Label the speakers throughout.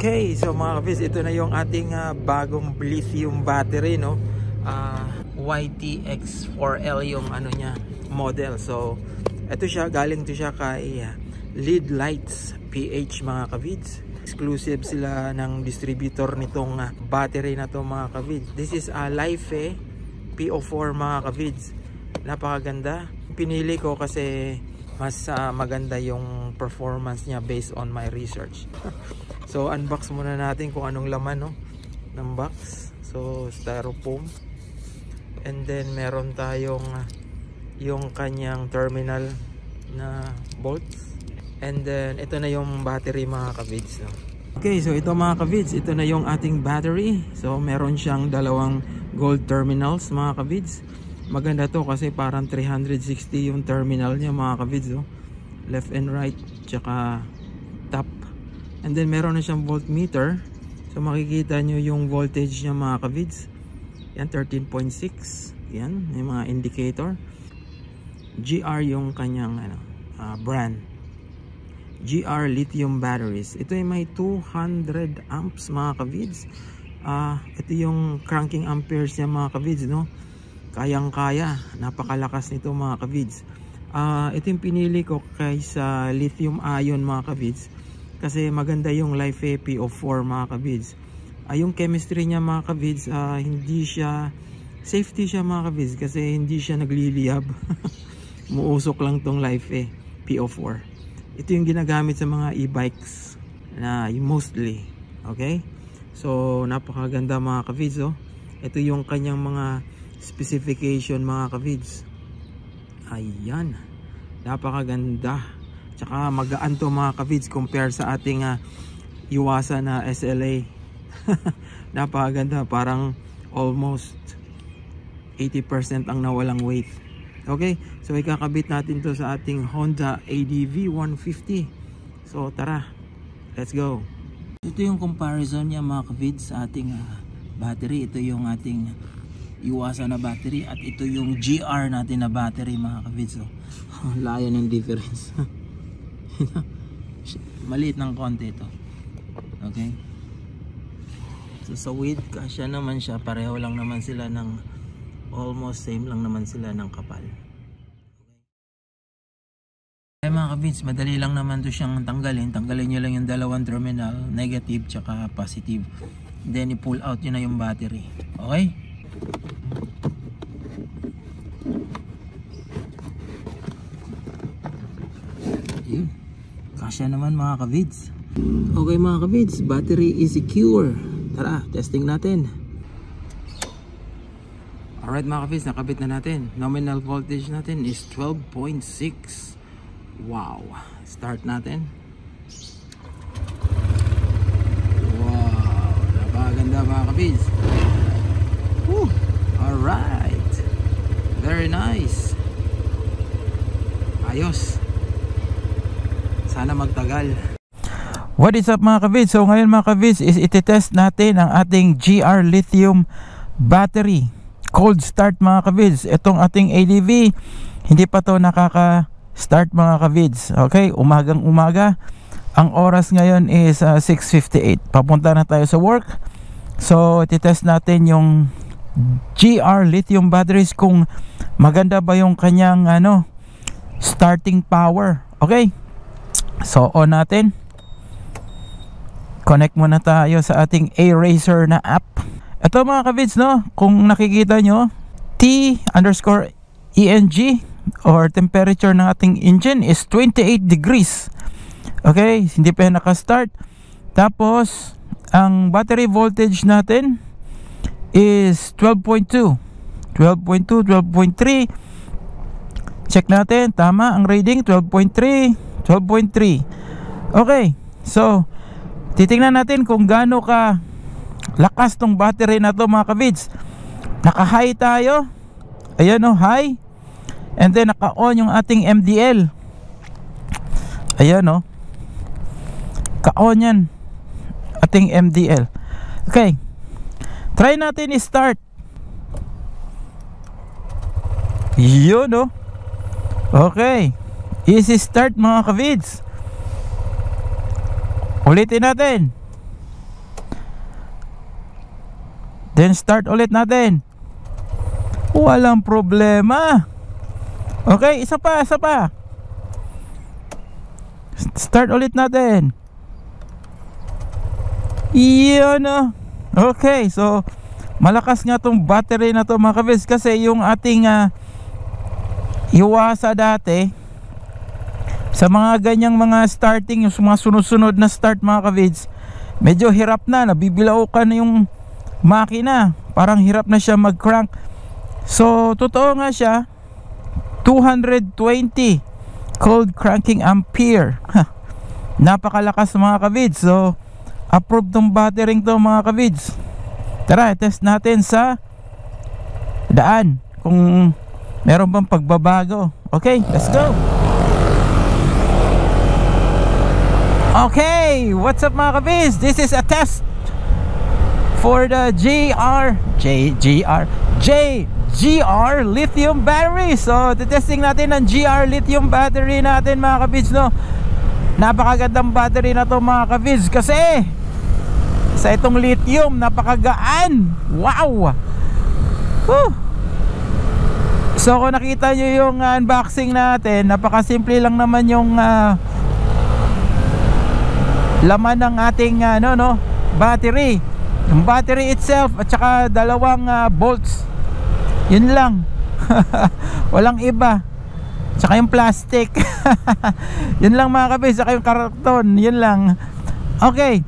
Speaker 1: Okay, so mga kavids, ito na yung ating bagong lithium battery, no? YTX4L yung ano niya, model. So ito siya, galing to siya kay Lead Lights PH, mga kavids. Exclusive sila ng distributor nitong battery na to, mga kavids. This is a Life PO4, mga kavids. Napakaganda. Pinili ko kasi mas maganda yung performance niya based on my research. So unbox muna natin kung anong laman, no, ng box. So styrofoam, and then meron tayong yung kanyang terminal na bolts, and then ito na yung battery, mga kavids, no? Okay, so ito mga kavids, ito na yung ating battery. So meron siyang dalawang gold terminals, mga kavids. Maganda to kasi parang 360 yung terminal niya, mga kavids, no? Left and right, tsaka top. And then meron na siyang voltmeter. So makikita nyo yung voltage niya, mga kavids. Yan, 13.6. Yan, yung mga indicator. GR yung kanyang brand. GR lithium batteries. Ito ay may 200 amps, mga kavids. Ito yung cranking amperes niya, mga kavids, no? Kayang kaya, napakalakas nito, mga kavids. Ito yung pinili ko kaysa lithium ion, mga kavids, kasi maganda yung Life PO4, mga kavids. Yung chemistry niya, mga kavids, hindi siya safety siya, mga kavids, kasi hindi siya nagliliyab. Muusok lang tong Life PO4. Ito yung ginagamit sa mga e-bikes na mostly. Okay, so napakaganda, mga kavids, oh. Ito yung kanyang mga specification, mga kavids. Ayan, napakaganda. Tsaka magaan to, mga kavids, compare sa ating Yuasa na SLA. Napakaganda, parang almost 80% ang nawalang weight. Okay, so ikakabit natin to sa ating Honda ADV 150. So tara, let's go. Ito yung comparison niya, mga kavids, sa ating battery. Ito yung ating Yuasa na battery at ito yung GR natin na battery, mga kavids. So, layo ng difference. Maliit ng konti ito. Okay, so sa width, kasya naman siya. Pareho lang naman sila ng almost same lang naman sila ng kapal. Okay, mga kavids, madali lang naman to siyang tanggalin. Tanggalin nyo lang yung dalawang terminal, negative tsaka positive, then i-pull out nyo na yung battery. Okay, yun, kasya naman, mga kavids. Okay, mga kavids, battery is secure. Tara, testing natin. Alright, mga kavids, nakabit na natin. Nominal voltage natin is 12.6. Wow, start natin. Wow, napakaganda, mga kavids. Woo! Alright, very nice. Ayos, sana magtagal. What is up, mga kavids? So ngayon, mga kavids, is iti-test natin ang ating GR lithium battery. Cold start, mga kavids. Itong ating ADV, hindi pa to nakaka-start, mga kavids. Okay, umagang umaga. Ang oras ngayon is 6:58. Papunta na tayo sa work. So iti-test natin yung GR lithium batteries kung maganda ba yung kanyang starting power. Okay, so on natin. Connect muna tayo sa ating A-Racer na app. Ito, mga kavids, no, kung nakikita nyo, T_ENG or temperature ng ating engine is 28 degrees. Okay, hindi pa yan naka-start. Tapos ang battery voltage natin is 12.2, 12.3. Check natin, tama ang reading, 12.3. Okay, so titingnan natin kung gaano ka lakas tong battery na to, mga kavids. Naka-high tayo. Ayan, o, high. And then naka-on yung ating MDL. Ayan, o, ka-on yan, ating MDL. Okay, try natin i-start. Yun, o. Okay, easy start, mga kavids. Ulitin natin. Then start ulit natin. Walang problema. Okay, isa pa. Start ulit natin. Iyon. Okay, so malakas nga tong battery na to mga kavids, kasi yung ating Iwasa dati sa mga ganyang mga starting, yung mga sunod-sunod na start mga kavids, medyo hirap na, nabibilao ka na yung makina, parang hirap na siya mag-crank. So totoo nga siya, 220 cold cranking ampere. Napakalakas mga kavids. So approved tong battery to mga kavids. Tara, test natin sa daan kung meron bang pagbabago. Okay, let's go. Okay, what's up mga kavids? This is a test for the GR lithium battery. So testing natin ang GR lithium battery natin mga kavids, no? Napakagandang battery na to mga kavids, kasi sa itong lithium, napakagaan. Wow. Woo. So kung nakita nyo yung unboxing natin, napakasimple lang naman yung laman ng ating battery. Yung battery itself at saka dalawang bolts. Yun lang. Walang iba. Saka yung plastic. Yun lang mga kabis. Saka yung karton. Yun lang. Okay,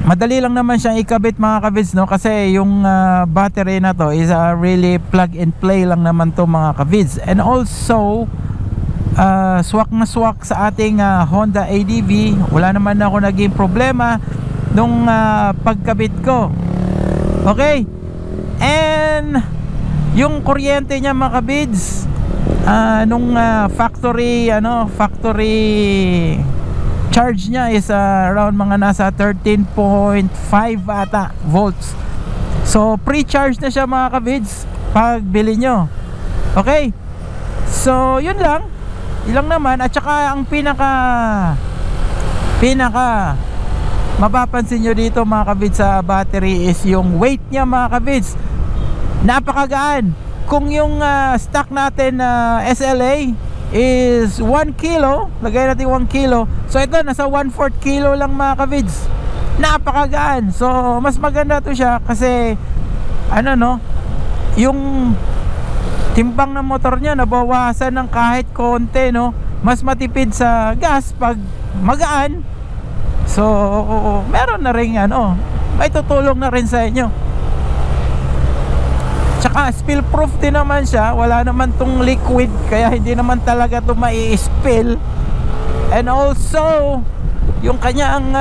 Speaker 1: madali lang naman siyang ikabit mga kabits, no? Kasi yung battery na to is really plug and play lang naman to mga kabits. And also swak na swak sa ating Honda ADV. Wala naman ako naging problema nung pagkabit ko. Okay. And yung kuryente niya mga kabits, nung factory charge niya is around mga nasa 13.5 ata volts. So pre-charge na siya mga kavids pag bili nyo. Okay, so yun lang. Ilang naman. At saka ang pinaka mapapansin nyo dito mga kavids sa battery is yung weight niya mga kavids. Napakagaan. Kung yung stock natin SLA is 1 kilo, lagay natin 1 kilo, so ito nasa 1/4 kilo lang mga kavids. Napakagaan. So mas maganda to siya kasi yung timbang ng motor niya nabawasan ng kahit konti, no? Mas matipid sa gas pag magaan. So meron na rin may tutulong na rin sa inyo. Tsaka spill proof din naman siya. Wala naman tong liquid, kaya hindi naman talaga to mai-spill. And also yung kanyang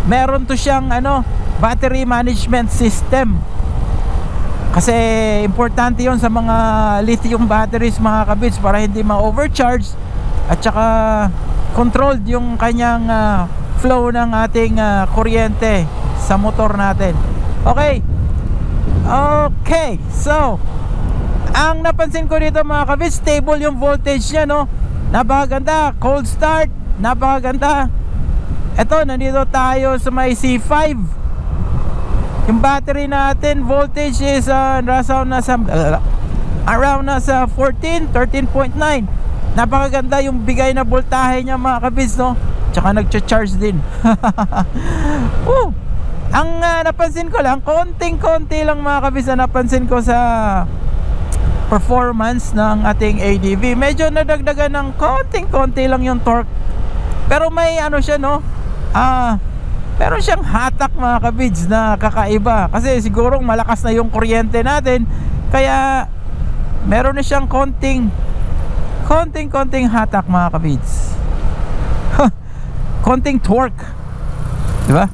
Speaker 1: meron to siyang battery management system. Kasi importante yon sa mga lithium batteries mga kabits, para hindi ma-overcharge. At saka controlled yung kanyang flow ng ating kuryente sa motor natin. Okay, so ang napansin ko dito mga kabits, stable yung voltage niya, no? Napakaganda, cold start, napakaganda. Eto, nandito tayo sa may C5. Yung battery natin, voltage is around nasa 14, 13.9. Napakaganda yung bigay na voltahe niya mga kabits, no? Tsaka nagcha-charge din. Woo! Ang napansin ko lang, konting-konti lang mga kabis na napansin ko sa performance ng ating ADV. Medyo nadagdagan ng konting-konti lang yung torque. Pero may siya, no? Meron siyang hatak mga kabids na kakaiba. Kasi sigurong malakas na yung kuryente natin, kaya meron na siyang konting hatak mga kabids. Konting torque, diba?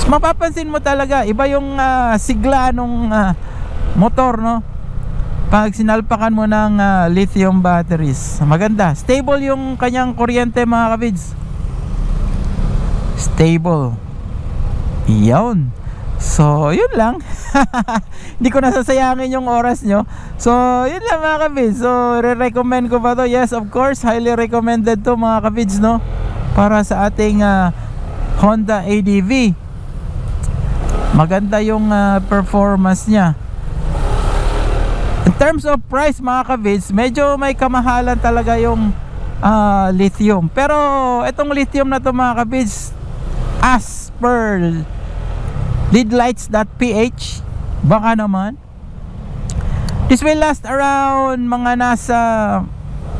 Speaker 1: Mapapansin mo talaga iba yung sigla nung motor, no? Pag sinalpakan mo ng lithium batteries. Maganda, stable yung kanyang kuryente mga kabids. Stable. Iyon. So yun lang. Hindi ko nasasayangin yung oras nyo. So yun lang mga kabids. So re-recommend ko ba to? Yes, of course, highly recommended to mga kabids, no? Para sa ating
Speaker 2: Honda ADV. Maganda yung performance niya. In terms of price mga ka-vids, medyo may kamahalan talaga yung lithium. Pero itong lithium na to mga ka-vids, as per leadlights.ph, baka naman this will last around mga nasa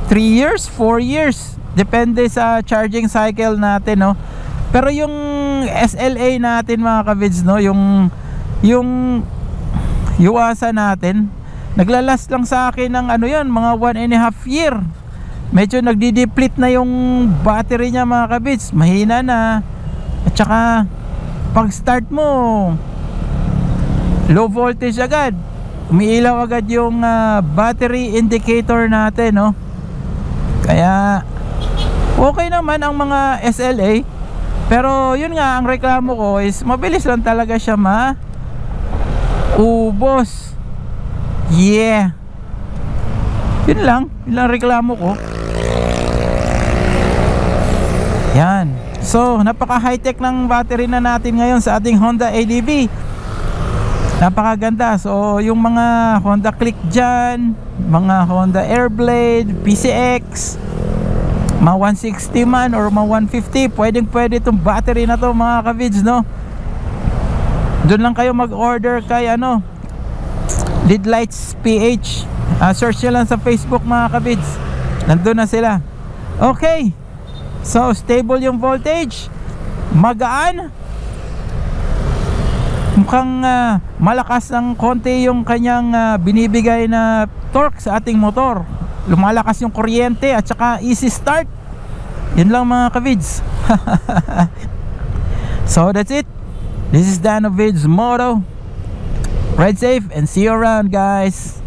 Speaker 2: 3 years, 4 years, depende sa charging cycle natin, no? Pero yung SLA natin mga ka-vids, no, yung Yuasa natin, naglalast lang sa akin ng ano yun, mga 1.5 year. Medyo nagdi-deplete na yung battery niya mga ka-vids, mahina na. At saka pag start mo, low voltage agad, umiilaw agad yung battery indicator natin, no? Kaya okay naman ang mga SLA. Pero yun nga, ang reklamo ko is mabilis lang talaga siya maubos. Yeah, yun lang reklamo ko. Yan. So napaka high tech ng battery na natin ngayon sa ating Honda ADV. Napakaganda. So yung mga Honda Click dyan, mga Honda Airblade, PCX, mga 160 man or mga 150, pwede itong battery na to mga ka-vids, no? Doon lang kayo mag-order kay Leadlights PH. Search nyo lang sa Facebook mga ka-vids, nandun na sila. Okay, so stable yung voltage, magaan, mukhang malakas ng konti yung kanyang binibigay na torque sa ating motor. Lumalakas yung kuryente at saka easy start. Yun lang mga ka-vids. So that's it. This is Dan of Vids Moto. Ride safe and see you around guys.